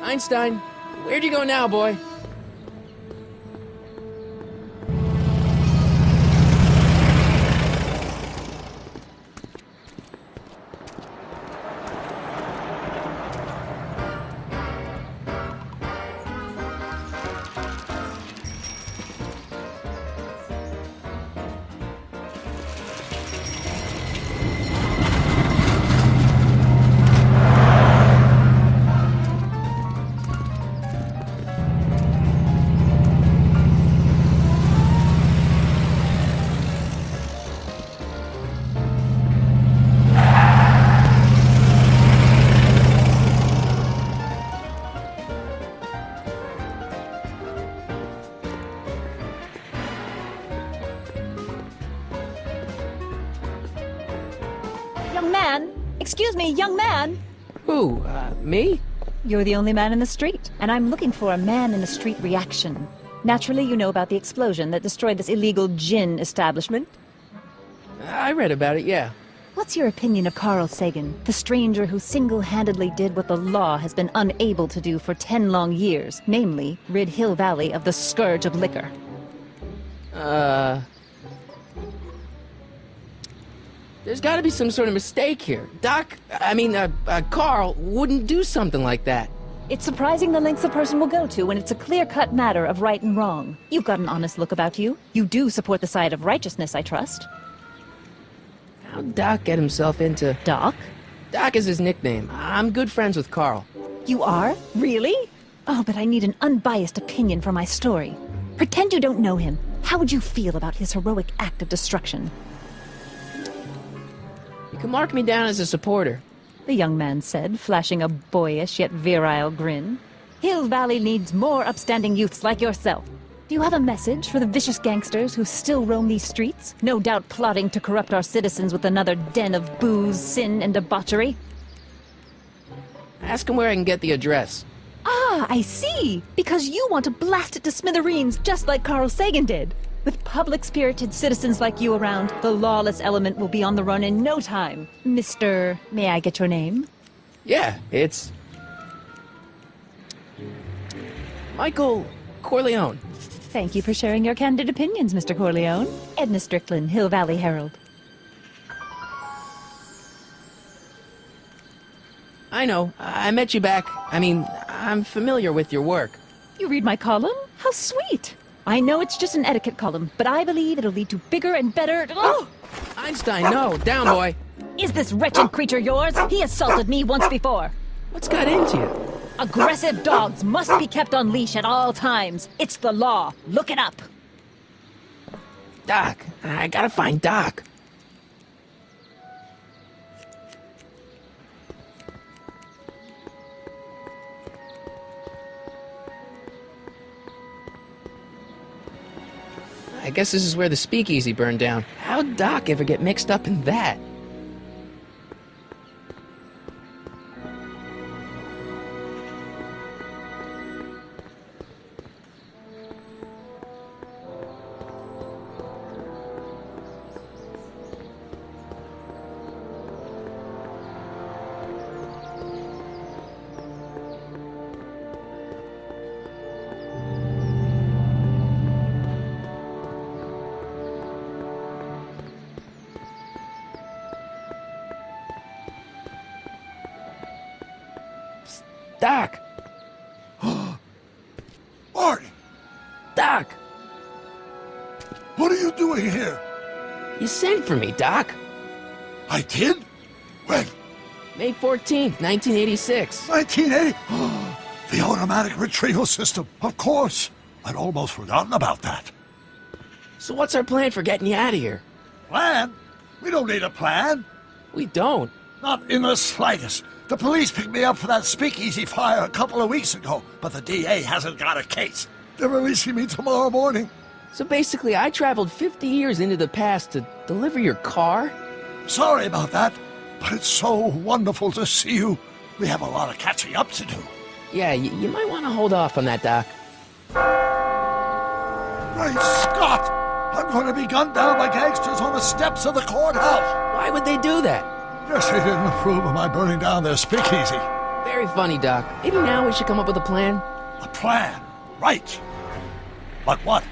Einstein, where'd you go now, boy? Young man! Excuse me, young man! Who, me? You're the only man in the street, and I'm looking for a man-in-the-street reaction. Naturally, you know about the explosion that destroyed this illegal gin establishment. I read about it, yeah. What's your opinion of Carl Sagan, the stranger who single-handedly did what the law has been unable to do for 10 long years, namely, rid Hill Valley of the scourge of liquor? There's gotta be some sort of mistake here. Carl wouldn't do something like that. It's surprising the lengths a person will go to when it's a clear-cut matter of right and wrong. You've got an honest look about you. You do support the side of righteousness, I trust. How'd Doc get himself into... Doc? Doc is his nickname. I'm good friends with Carl. You are? Really? Oh, but I need an unbiased opinion for my story. Pretend you don't know him. How would you feel about his heroic act of destruction? You can mark me down as a supporter. The young man said, flashing a boyish yet virile grin. Hill Valley needs more upstanding youths like yourself. Do you have a message for the vicious gangsters who still roam these streets, no doubt plotting to corrupt our citizens with another den of booze, sin, and debauchery? Ask him where I can get the address. Ah, I see! Because you want to blast it to smithereens just like Carl Sagan did. With public-spirited citizens like you around, the lawless element will be on the run in no time. Mr. May I get your name? Yeah, it's... Michael Corleone. Thank you for sharing your candid opinions, Mr. Corleone. Edna Strickland, Hill Valley Herald. I know. I met you back. I'm familiar with your work. You read my column? How sweet! I know it's just an etiquette column, but I believe it'll lead to bigger and better... Oh! Einstein, no! Down, boy! Is this wretched creature yours? He assaulted me once before. What's got into you? Aggressive dogs must be kept on leash at all times. It's the law. Look it up. Doc. I gotta find Doc. I guess this is where the speakeasy burned down. How'd Doc ever get mixed up in that? Doc! Marty! Doc! What are you doing here? You sent for me, Doc. I did? When? May 14th, 1986. 1980? The automatic retrieval system. Of course. I'd almost forgotten about that. So what's our plan for getting you out of here? Plan? We don't need a plan. We don't. Not in the slightest. The police picked me up for that speakeasy fire a couple of weeks ago, but the DA hasn't got a case. They're releasing me tomorrow morning. So basically, I traveled 50 years into the past to deliver your car? Sorry about that, but it's so wonderful to see you. We have a lot of catching up to do. Yeah, you might want to hold off on that, Doc. Great Scott! I'm going to be gunned down by gangsters on the steps of the courthouse. Why would they do that? Guess they didn't approve of my burning down their speakeasy. Very funny, Doc. Maybe now we should come up with a plan. A plan? Right. But what?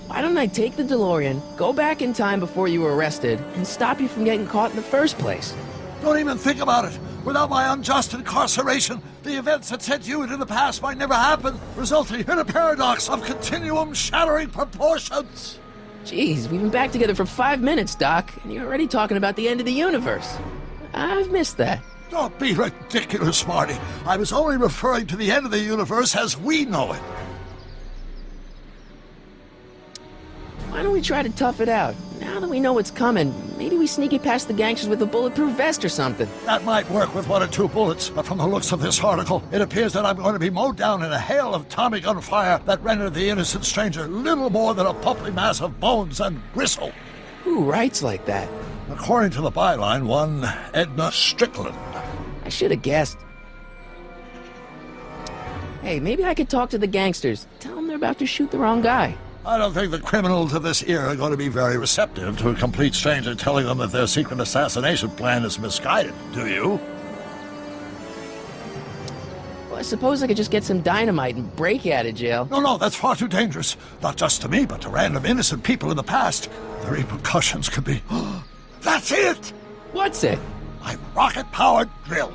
Why don't I take the DeLorean, go back in time before you were arrested, and stop you from getting caught in the first place? Don't even think about it. Without my unjust incarceration, the events that sent you into the past might never happen, resulting in a paradox of continuum-shattering proportions. Jeez, we've been back together for 5 minutes, Doc, and you're already talking about the end of the universe. I've missed that. Don't be ridiculous, Marty. I was only referring to the end of the universe as we know it. Why don't we try to tough it out? Now that we know what's coming, maybe we sneak it past the gangsters with a bulletproof vest or something. That might work with 1 or 2 bullets, but from the looks of this article, it appears that I'm going to be mowed down in a hail of Tommy gun fire that rendered the innocent stranger little more than a pulpy mass of bones and gristle. Who writes like that? According to the byline, one Edna Strickland. I should have guessed. Hey, maybe I could talk to the gangsters. Tell them they're about to shoot the wrong guy. I don't think the criminals of this era are going to be very receptive to a complete stranger telling them that their secret assassination plan is misguided, do you? Well, I suppose I could just get some dynamite and break you out of jail. No, that's far too dangerous. Not just to me, but to random innocent people in the past. The repercussions could be... That's it! What's it? My rocket-powered drill.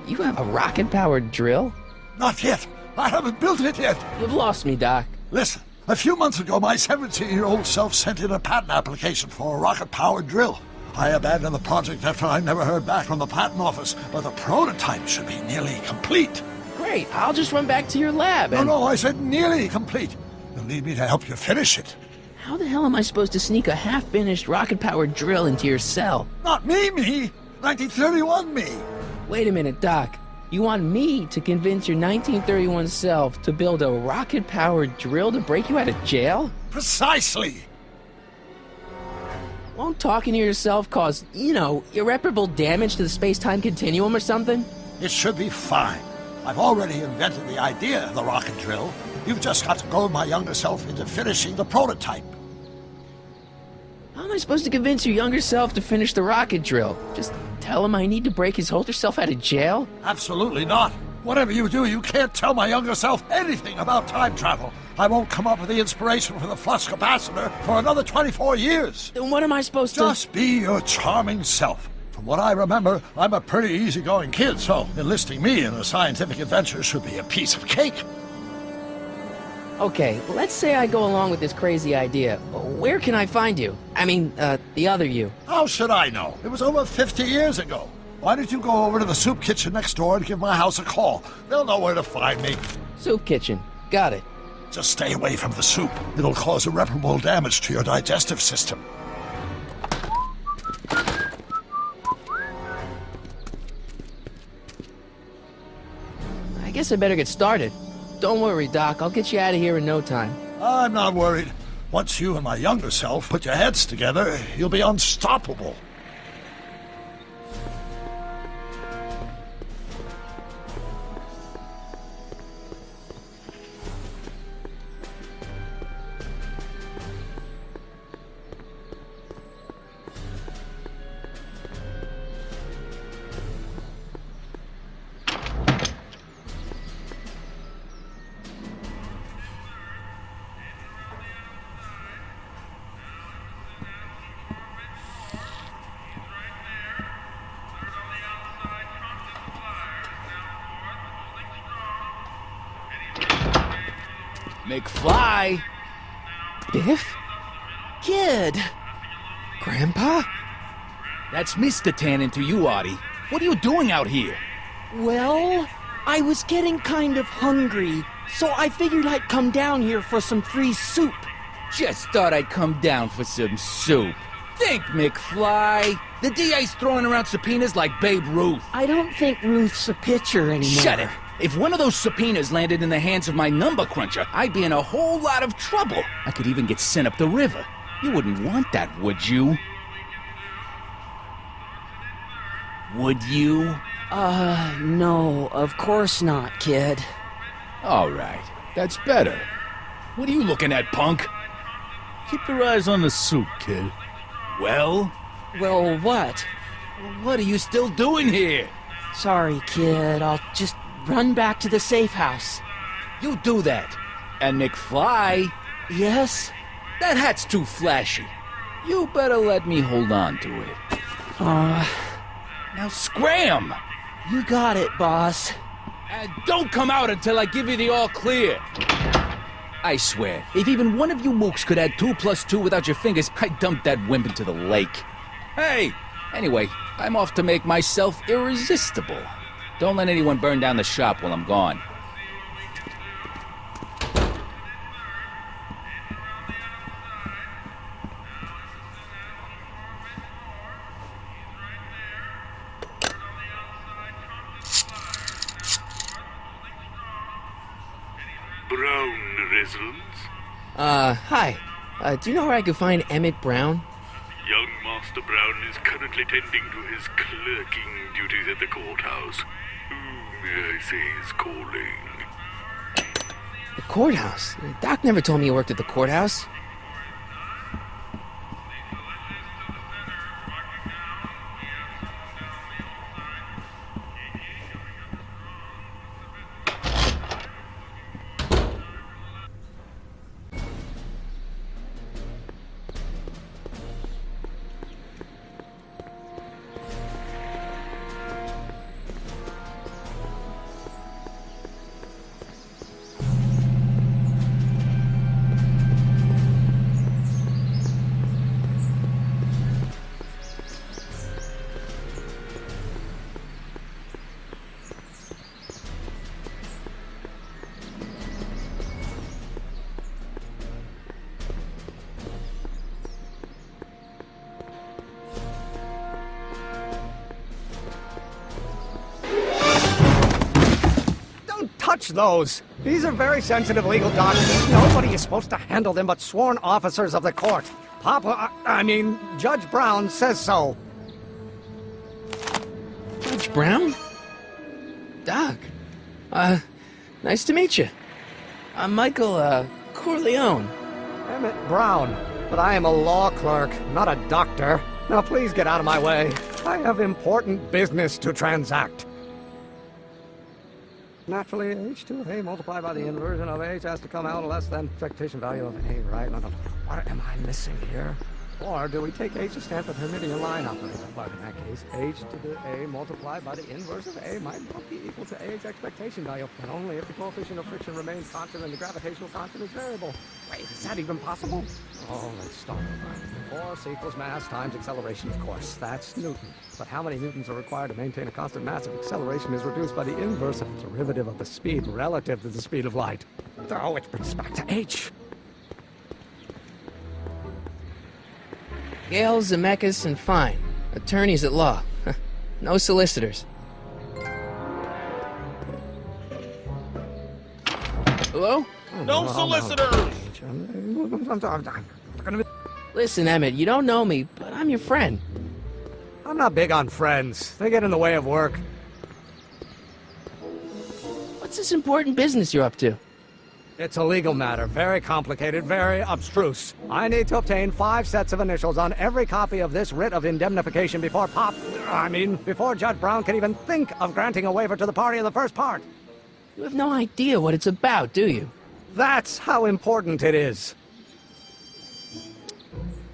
You have a rocket-powered drill? Not yet. I haven't built it yet. You've lost me, Doc. Listen, a few months ago, my 17-year-old self sent in a patent application for a rocket-powered drill. I abandoned the project after I never heard back from the patent office, but the prototype should be nearly complete. Great, I'll just run back to your lab and... No, I said nearly complete. You'll need me to help you finish it. How the hell am I supposed to sneak a half-finished rocket-powered drill into your cell? Not me! 1931 me! Wait a minute, Doc. You want me to convince your 1931 self to build a rocket-powered drill to break you out of jail? Precisely! Won't talking to yourself cause, irreparable damage to the space-time continuum or something? It should be fine. I've already invented the idea of the rocket drill. You've just got to goad my younger self into finishing the prototype. How am I supposed to convince your younger self to finish the rocket drill? Just tell him I need to break his older self out of jail? Absolutely not. Whatever you do, you can't tell my younger self anything about time travel. I won't come up with the inspiration for the flux capacitor for another 24 years. Then what am I supposed to... Just be your charming self. From what I remember, I'm a pretty easygoing kid, so enlisting me in a scientific adventure should be a piece of cake. Okay, let's say I go along with this crazy idea. Where can I find you? I mean, the other you. How should I know? It was over 50 years ago. Why don't you go over to the soup kitchen next door and give my house a call? They'll know where to find me. Soup kitchen. Got it. Just stay away from the soup. It'll cause irreparable damage to your digestive system. I guess I better get started. Don't worry, Doc. I'll get you out of here in no time. I'm not worried. Once you and my younger self put your heads together, you'll be unstoppable. McFly? Biff? Kid? Grandpa? That's Mr. Tannen to you, Artie. What are you doing out here? Well, I was getting kind of hungry, so I figured I'd come down here for some free soup. Just thought I'd come down for some soup. Think, McFly. The DA's throwing around subpoenas like Babe Ruth. I don't think Ruth's a pitcher anymore. Shut it. If one of those subpoenas landed in the hands of my number cruncher, I'd be in a whole lot of trouble. I could even get sent up the river. You wouldn't want that, would you? Would you? No, of course not, kid. All right. That's better. What are you looking at, punk? Keep your eyes on the soup, kid. Well? Well, what? What are you still doing here? Sorry, kid. I'll just run back to the safe house. You do that. And McFly, Yes? that hat's too flashy. You better let me hold on to it. Now scram! You got it, boss. And don't come out until I give you the all clear. I swear, if even one of you mooks could add 2 + 2 without your fingers, I'd dump that wimp into the lake. Hey! Anyway, I'm off to make myself irresistible. Don't let anyone burn down the shop while I'm gone. Brown residence? Hi. Do you know where I could find Emmett Brown? Young Master Brown is currently tending to his clerking duties at the courthouse. Who may I say is calling? The courthouse? Doc never told me you worked at the courthouse. Touch those. These are very sensitive legal documents. Nobody is supposed to handle them but sworn officers of the court. Judge Brown says so. Judge Brown? Doc. Nice to meet you. I'm Michael, Corleone. Emmett Brown. But I am a law clerk, not a doctor. Now please get out of my way. I have important business to transact. Naturally, H2A multiplied by the inversion of H has to come out less than expectation value of A, right? No. What am I missing here? Or do we take H to stand for the Hermitian line operator? But in that case, H to the A multiplied by the inverse of A might not be equal to A's expectation value, and only if the coefficient of friction remains constant and the gravitational constant is variable. Wait, is that even possible? Oh, let's start over. Force equals mass times acceleration, of course. That's Newton. But how many newtons are required to maintain a constant mass if acceleration is reduced by the inverse of the derivative of the speed relative to the speed of light? Oh, which brings us back to H. Gale, Zemeckis, and Fine. Attorneys at law. No solicitors. Hello? No solicitors! Listen, Emmett, you don't know me, but I'm your friend. I'm not big on friends. They get in the way of work. What's this important business you're up to? It's a legal matter, very complicated, very abstruse. I need to obtain 5 sets of initials on every copy of this writ of indemnification before before Judge Brown can even think of granting a waiver to the party in the first part. You have no idea what it's about, do you? That's how important it is.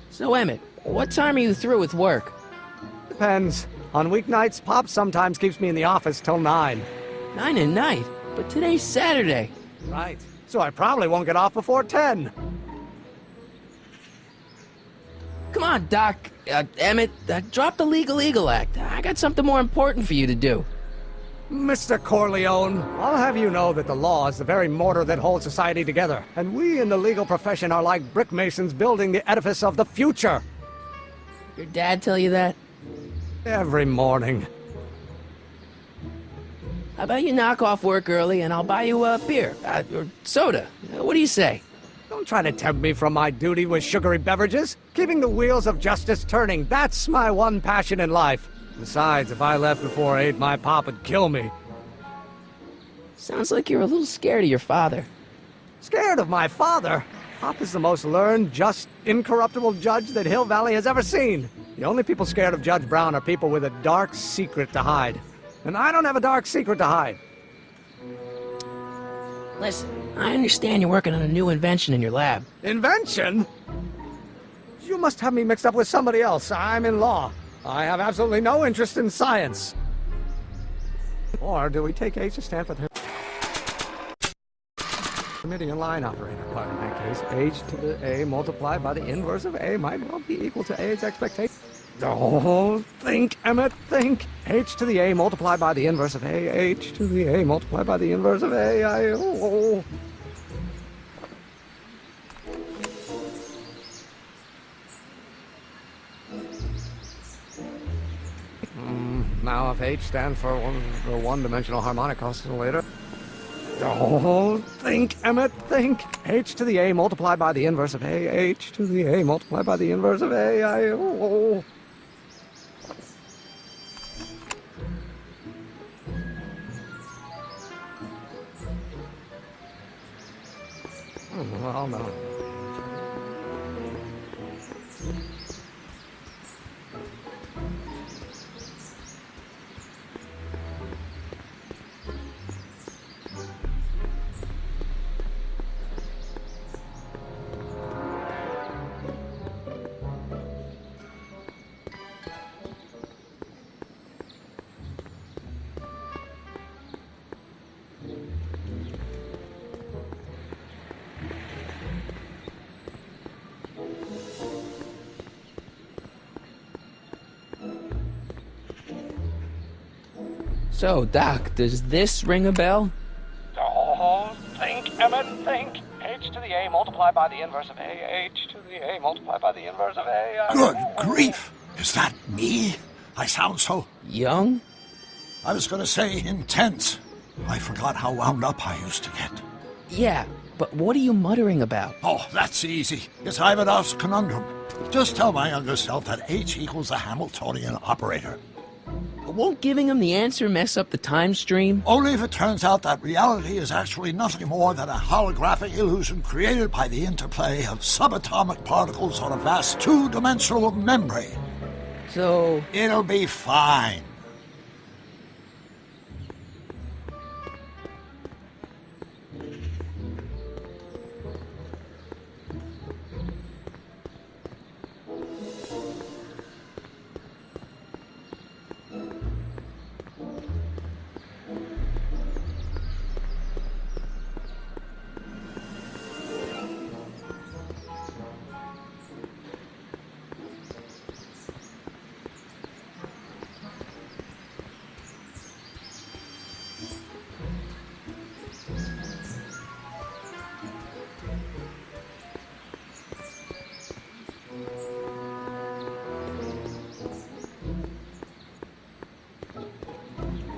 So, Emmett, what time are you through with work? Depends. On weeknights, Pop sometimes keeps me in the office till 9. 9 at night? But today's Saturday. Right. So I probably won't get off before 10. Come on, Doc. Emmett, drop the Legal Eagle Act. I got something more important for you to do. Mr. Corleone, I'll have you know that the law is the very mortar that holds society together, and we in the legal profession are like brick masons building the edifice of the future. Your dad tell you that? Every morning. How about you knock off work early and I'll buy you a beer, or soda. What do you say? Don't try to tempt me from my duty with sugary beverages. Keeping the wheels of justice turning, that's my one passion in life. Besides, if I left before 8, my pop would kill me. Sounds like you're a little scared of your father. Scared of my father? Pop is the most learned, just, incorruptible judge that Hill Valley has ever seen. The only people scared of Judge Brown are people with a dark secret to hide. And I don't have a dark secret to hide. Listen, I understand you're working on a new invention in your lab. Invention? You must have me mixed up with somebody else. I'm in law. I have absolutely no interest in science. Or do we take H to stand for the Hermitian line operator part? In that case, H to the A multiplied by the inverse of A might well be equal to A's expectation. Oh, think, Emmett, think. H to the A multiplied by the inverse of A. H to the A multiplied by the inverse of A. Now if H stands for the one-dimensional harmonic oscillator. Oh, think, Emmett, think. H to the A multiplied by the inverse of A. H to the A multiplied by the inverse of A. Well, no. So, Doc, does this ring a bell? Oh, think, Emmett, think. H to the A multiplied by the inverse of A. H to the A multiplied by the inverse of A. Good grief! Is that me? I sound so... Young? I was going to say intense. I forgot how wound up I used to get. Yeah, but what are you muttering about? Oh, that's easy. It's Ivanov's conundrum. Just tell my younger self that H equals the Hamiltonian operator. Won't giving him the answer mess up the time stream? Only if it turns out that reality is actually nothing more than a holographic illusion created by the interplay of subatomic particles on a vast two-dimensional membrane. So... It'll be fine.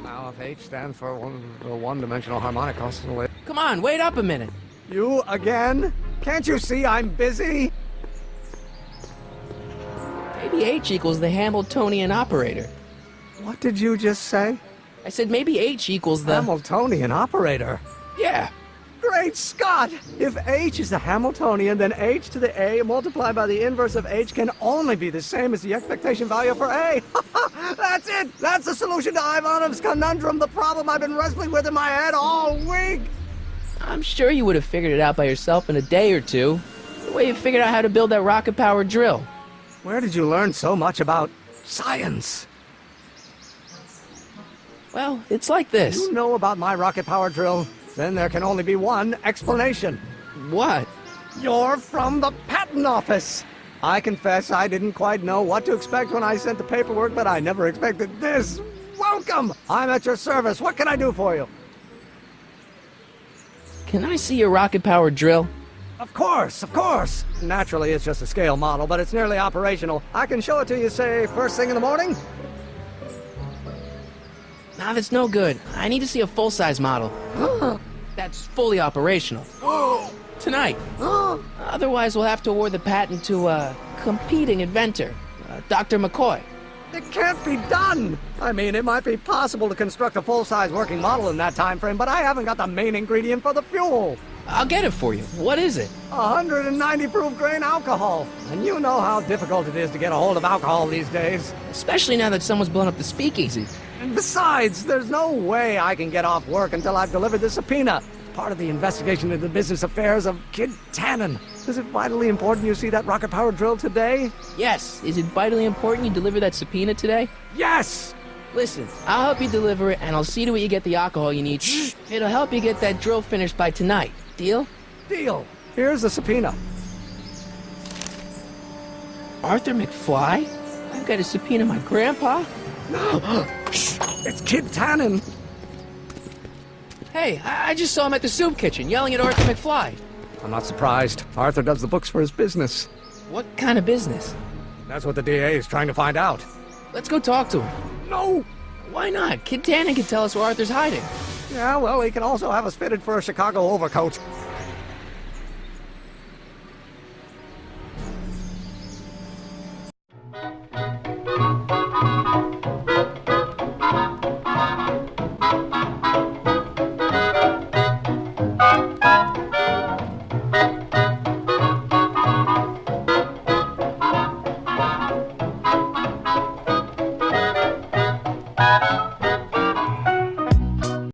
Now if H stands for the one-dimensional harmonic oscillator. Come on, wait up a minute. You again? Can't you see I'm busy? Maybe H equals the Hamiltonian operator. What did you just say? I said maybe H equals the... Hamiltonian operator? Yeah. Great Scott! If H is the Hamiltonian, then H to the A multiplied by the inverse of H can only be the same as the expectation value for A. That's it! That's the solution to Ivanov's conundrum, the problem I've been wrestling with in my head all week! I'm sure you would have figured it out by yourself in a day or two. The way you figured out how to build that rocket-powered drill. Where did you learn so much about science? Well, it's like this. You know about my rocket-powered drill? Then there can only be one explanation. What? You're from the patent office! I confess I didn't quite know what to expect when I sent the paperwork, but I never expected this. Welcome! I'm at your service. What can I do for you? Can I see your rocket-powered drill? Of course, of course! Naturally, it's just a scale model, but it's nearly operational. I can show it to you, say, first thing in the morning? Nah, that's no good. I need to see a full-size model. That's fully operational. Tonight. Otherwise, we'll have to award the patent to a competing inventor, Dr. McCoy. It can't be done! I mean, it might be possible to construct a full-size working model in that time frame, but I haven't got the main ingredient for the fuel. I'll get it for you. What is it? 190 proof grain alcohol. And you know how difficult it is to get a hold of alcohol these days. Especially now that someone's blown up the speakeasy. And besides, there's no way I can get off work until I've delivered the subpoena. It's part of the investigation into the business affairs of Kid Tannen. Is it vitally important you see that rocket-powered drill today? Yes. Is it vitally important you deliver that subpoena today? Yes! Listen, I'll help you deliver it, and I'll see to it you get the alcohol you need. It'll help you get that drill finished by tonight. Deal? Deal. Here's the subpoena. Arthur McFly? I've got to subpoena my grandpa? No! It's Kid Tannen! Hey, I just saw him at the soup kitchen yelling at Arthur McFly. I'm not surprised. Arthur does the books for his business. What kind of business? That's what the DA is trying to find out. Let's go talk to him. No! Why not? Kid Tannen can tell us where Arthur's hiding. Yeah, well, he can also have us fitted for a Chicago overcoat.